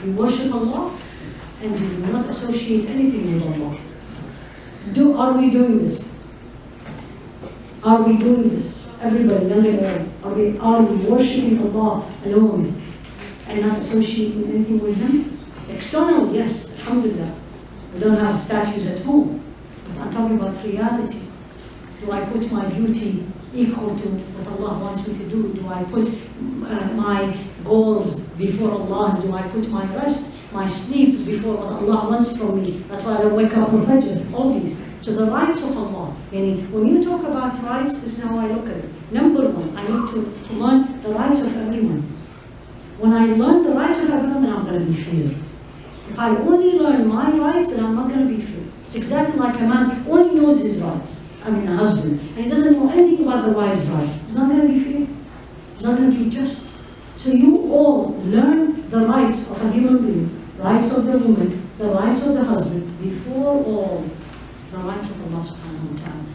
You worship Allah and you do not associate anything with Allah. Are we doing this? Are we doing this? Everybody, young and old, are we worshipping Allah alone and not associating anything with Him? External, yes, alhamdulillah. We don't have statues at home, but I'm talking about reality. Do I put my beauty equal to what Allah wants me to do? Do I put my goals before Allah's? Do I put my rest, my sleep before what Allah wants from me? That's why I don't wake up for Fajr, all these. So the rights of Allah. When you talk about rights, this is how I look at it. Number one, I need to learn the rights of everyone. When I learn the rights of everyone, then I'm going to be free. If I only learn my rights, then I'm not going to be free. It's exactly like a man only knows his rights. I mean, a husband, and he doesn't know anything about the wife's right. He's not going to be free. He's not going to be just. So you all learn the rights of a human being, rights of the woman, the rights of the husband, before all the rights of Allah subhanahu wa ta'ala.